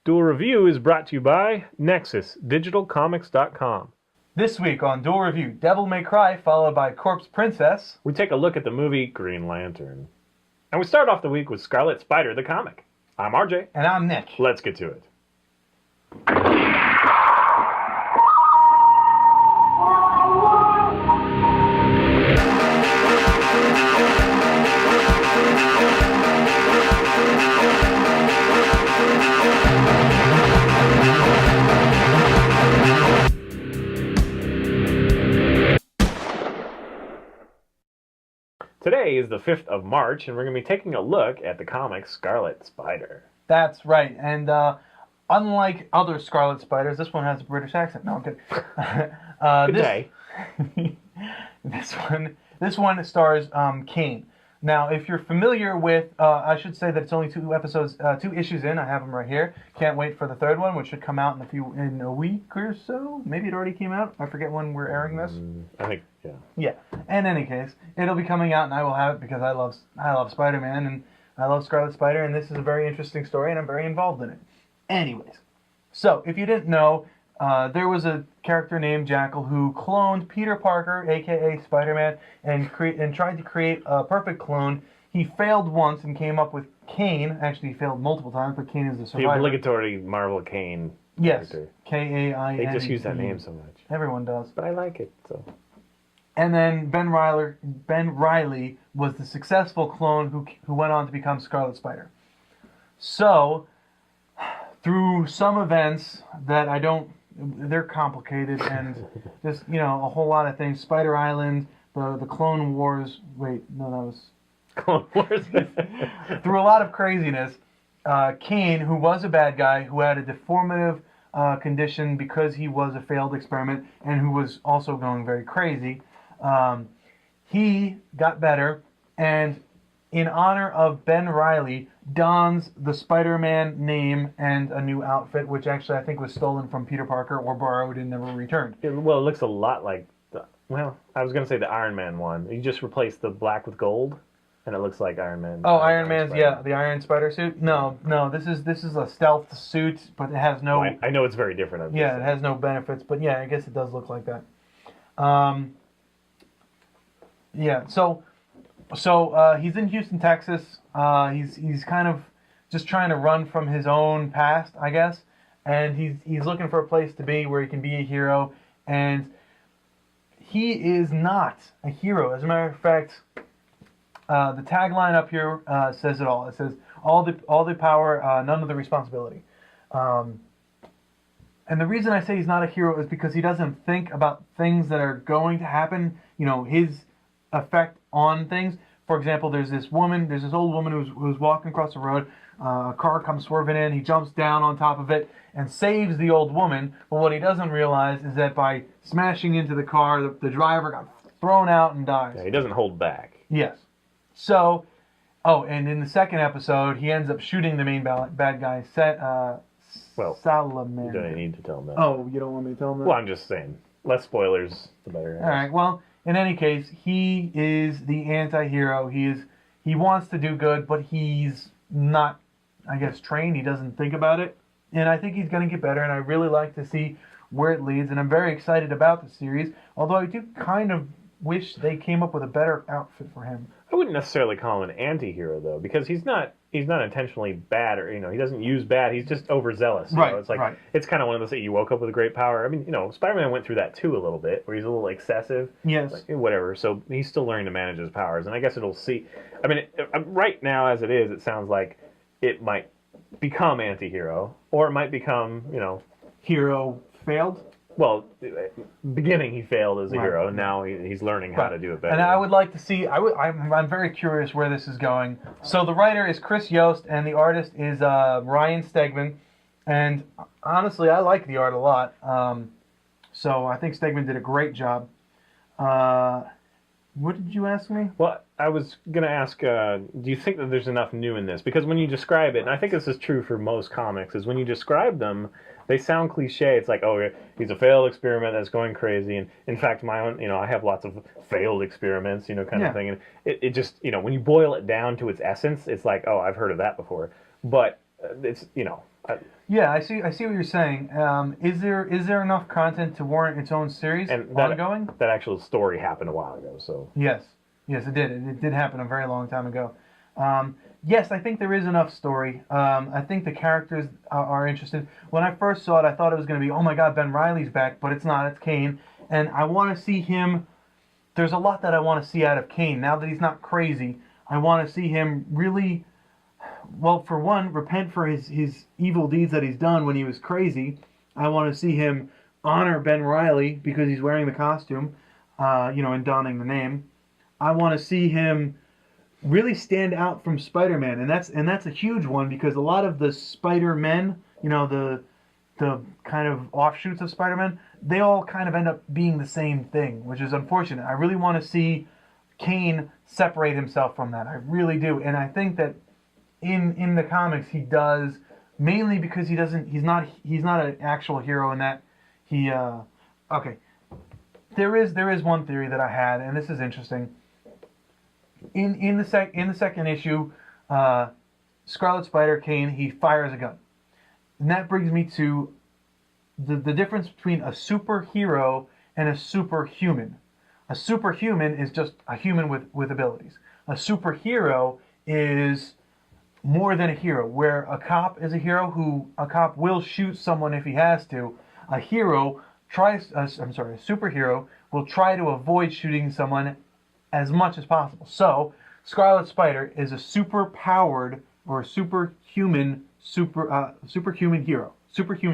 Duel Review is brought to you by NexusDigitalComics.com. This week on Duel Review, Devil May Cry, followed by Corpse Princess. We take a look at the movie Green Lantern. And we start off the week with Scarlet Spider, the comic. I'm RJ. And I'm Nick. Let's get to it. Today is the 5th of March, and we're going to be taking a look at the comic Scarlet Spider. That's right, and unlike other Scarlet Spiders, this one has a British accent. No, I'm kidding. Good day. This one stars Kane. Now, if you're familiar with, I should say that it's only two issues in. I have them right here. Can't wait for the third one, which should come out in a week or so. Maybe it already came out. I forget when we're airing this. I think, yeah. Yeah. In any case, it'll be coming out, and I will have it because I love Spider-Man and I love Scarlet Spider, and this is a very interesting story, and I'm very involved in it. Anyways, so if you didn't know, there was a character named Jackal who cloned Peter Parker, aka Spider-Man, and tried to create a perfect clone. He failed once and came up with Kane. Actually, he failed multiple times, but Kane is the survivor. The obligatory Marvel Kane character. Yes, K-A-I-N. They just use that name so much. Everyone does. But I like it, so. And then Ben Reilly was the successful clone who went on to become Scarlet Spider. So, through some events that they're complicated and just, a whole lot of things. Spider Island, the Clone Wars. Wait, no, that was Clone Wars. Through a lot of craziness, Kane, who was a bad guy, who had a deformative condition because he was a failed experiment and who was also going very crazy, he got better, and in honor of Ben Reilly, dons the Spider-Man name and a new outfit, which actually I think was stolen from Peter Parker or borrowed and never returned. It looks a lot like I was going to say the Iron Man one. You just replaced the black with gold, and it looks like Iron Man. Oh, Iron Man's, the Iron Spider suit? No, this is a stealth suit, but it has no... I know it's very different. Yeah, it has no benefits, but yeah, I guess it does look like that. Yeah, so he's in Houston, Texas. He's kind of just trying to run from his own past, I guess, and he's looking for a place to be where he can be a hero, and he is not a hero. As a matter of fact, the tagline up here says it all. It says all the power, none of the responsibility. And the reason I say he's not a hero is because he doesn't think about things that are going to happen. His effect on things. For example, there's this old woman who's walking across the road. A car comes swerving in. He jumps down on top of it and saves the old woman. But what he doesn't realize is that by smashing into the car, the driver got thrown out and dies. Yeah, he doesn't hold back. Yes. So, and in the second episode, he ends up shooting the main bad guy, Salamander. You don't need to tell him that. Oh, you don't want me to tell him that? Well, I'm just saying. Less spoilers, the better. All right, well... In any case, he is the anti-hero. He wants to do good, but he's not, I guess, trained. He doesn't think about it. And I think he's going to get better, and I really like to see where it leads. And I'm very excited about the series, although I do kind of wish they came up with a better outfit for him. I wouldn't necessarily call him an anti-hero, though, because he's not intentionally bad, or he doesn't use bad. He's just overzealous. Right. It's like right. It's kind of one of those that you woke up with a great power. I mean, Spider-Man went through that too a little bit, where he's a little excessive. Yes. Whatever. So he's still learning to manage his powers, and I guess it'll see. I mean, right now as it is, it sounds like it might become anti-hero, or it might become, hero failed. Well, beginning he failed as a Right. hero, and now he's learning how to do it better. And I would like to see. I'm very curious where this is going. So the writer is Chris Yost, and the artist is Ryan Stegman. And honestly, I like the art a lot. So I think Stegman did a great job. What did you ask me? Well, I was going to ask, do you think that there's enough new in this? Because when you describe it, and I think this is true for most comics, is when you describe them, they sound cliche. It's like, oh, he's a failed experiment that's going crazy. And in fact, my own, I have lots of failed experiments, kind of thing. And it just, when you boil it down to its essence, it's like, oh, I've heard of that before. But it's Yeah, I see what you're saying. Is there enough content to warrant its own series and ongoing? that actual story happened a while ago. So Yes, it did. It did happen a very long time ago. Yes, I think there is enough story. I think the characters are interested. When I first saw it, I thought it was going to be, oh my God, Ben Reilly's back, but it's not. It's Kane, and I want to see him. There's a lot that I want to see out of Kane. Now that he's not crazy, I want to see him really, well, for one, repent for his evil deeds that he's done when he was crazy. I want to see him honor Ben Reilly because he's wearing the costume, and donning the name. I want to see him really stand out from Spider-Man, and that's a huge one because a lot of the Spider-Men, the kind of offshoots of Spider-Man, they all kind of end up being the same thing, which is unfortunate. I really want to see Kane separate himself from that. I really do, and I think that in the comics he does, mainly because he's not an actual hero in that he okay. There is one theory that I had, and this is interesting. In the second issue, Scarlet Spider, Kane, he fires a gun. And that brings me to the difference between a superhero and a superhuman. A superhuman is just a human with abilities. A superhero is more than a hero, where a cop is a hero a cop will shoot someone if he has to. A superhero will try to avoid shooting someone as much as possible. So, Scarlet Spider is a super-powered or superhuman hero. Superhuman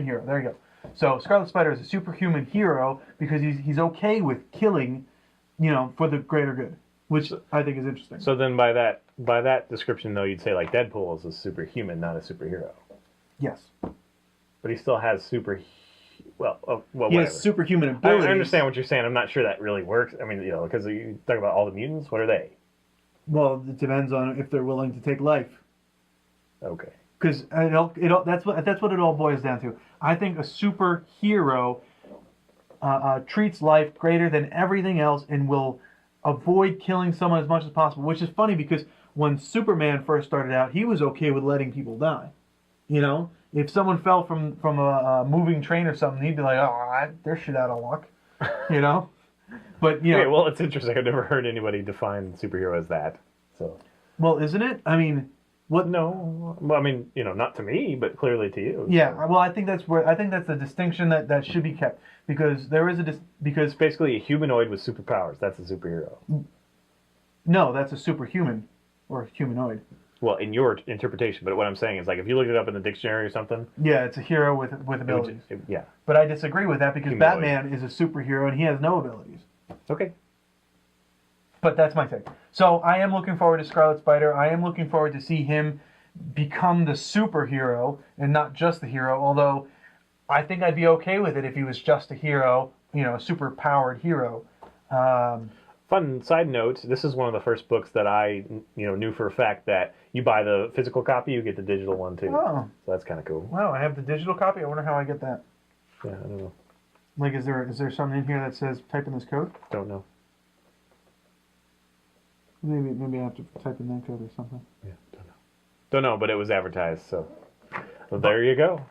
hero. There you go. So, Scarlet Spider is a superhuman hero because he's okay with killing, for the greater good, which I think is interesting. So then, by that description, though, you'd say like Deadpool is a superhuman, not a superhero. Yes. But he still has well, he whatever. has superhuman abilities. I understand what you're saying. I'm not sure that really works. I mean, because you talk about all the mutants. What are they? Well, it depends on if they're willing to take life. Okay. Because that's what it all boils down to. I think a superhero treats life greater than everything else and will avoid killing someone as much as possible. Which is funny because when Superman first started out, he was okay with letting people die. If someone fell from a moving train or something, he'd be like, "Oh, they're shit out of luck," But Okay, well, it's interesting. I've never heard anybody define superhero as that. So. Well, isn't it? I mean, what? No. Well, I mean, not to me, but clearly to you. Yeah. So. Well, I think that's the distinction that should be kept because there is because basically a humanoid with superpowers. That's a superhero. No, that's a superhuman or humanoid. Well, in your interpretation, but what I'm saying is, like, if you look it up in the dictionary or something... Yeah, it's a hero with abilities. Yeah. But I disagree with that because Humanoid. Batman is a superhero and he has no abilities. Okay. But that's my take. So I am looking forward to Scarlet Spider. I am looking forward to see him become the superhero and not just the hero, although I think I'd be okay with it if he was just a hero, a super-powered hero. Fun side note, this is one of the first books that I knew for a fact that you buy the physical copy, you get the digital one too. Oh. So that's kind of cool. Wow, I have the digital copy? I wonder how I get that. Yeah, I don't know. Like, is there something in here that says type in this code? Don't know. Maybe I have to type in that code or something. Yeah, don't know. Don't know, but it was advertised, so well, there you go.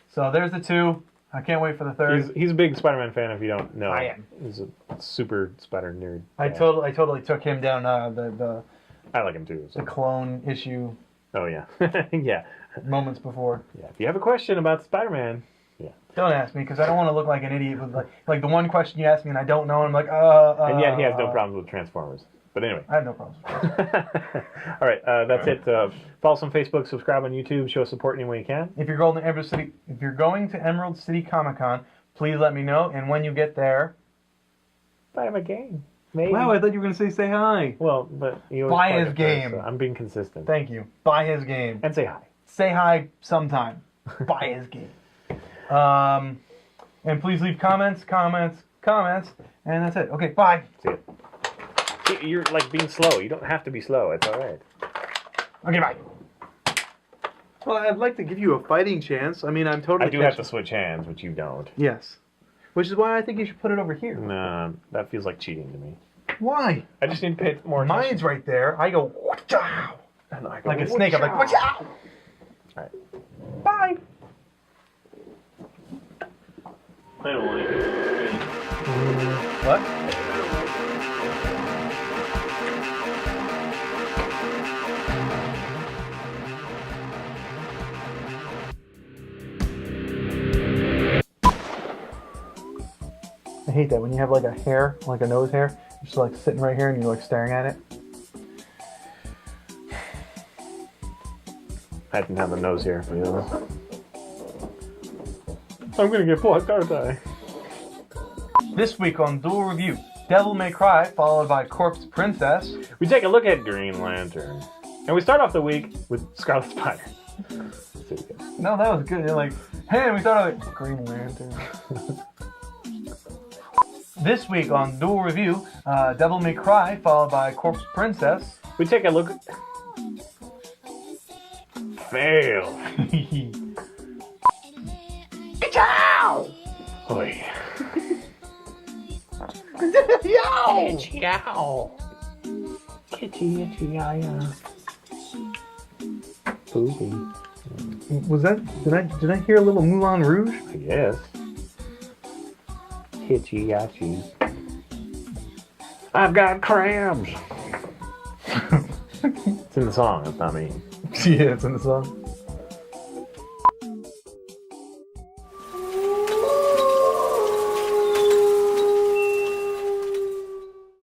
So there's the two. I can't wait for the third. He's a big Spider-Man fan. If you don't know, I am. He's a super Spider nerd. I totally took him down the I like him too. So. the clone issue. Oh yeah, yeah. Moments before. Yeah. If you have a question about Spider-Man, yeah. Don't ask me because I don't want to look like an idiot with like the one question you ask me and I don't know and I'm like And yet he has no problems with Transformers. But anyway. I have no problems. All right, that's it. Follow us on Facebook, subscribe on YouTube, show support any way you can. If you're going to Emerald City Comic-Con, please let me know. And when you get there, buy him a game. Maybe. Wow, I thought you were going to say hi. Well, but you always buy plug his it game. First, so I'm being consistent. Thank you. Buy his game. And say hi. Say hi sometime. Buy his game. And please leave comments, and that's it. Okay, bye. See it. You're like being slow. You don't have to be slow. It's all right. Okay, bye. Well, I'd like to give you a fighting chance. I mean, I'm totally... I do have to switch hands, which you don't. Yes. Which is why I think you should put it over here. Nah, that feels like cheating to me. Why? I just need to pay more attention. Mine's right there. I go... And I go like a snake. I'm like... All right. Bye. I don't like it. What? I hate that when you have like a hair, like a nose hair, just like sitting right here and you're like staring at it. I didn't have a nose here, you know. I'm gonna get blocked, aren't I? This week on Duel Review, Devil May Cry, followed by Corpse Princess. We take a look at Green Lantern. And we start off the week with Scarlet Spider. No, that was good. You're like, hey, we thought of it. Green Lantern. This week on Duel Review, Devil May Cry, followed by Corpse Princess. We take a look at... Fail. Ciao! Oi. Yow! Ciao! Kitty, itchy, ya. Poopy. Was that? Did I hear a little Moulin Rouge? I guess. Hitchy, yatchy. I've got crabs! It's in the song, it's not me. Yeah, it's in the song.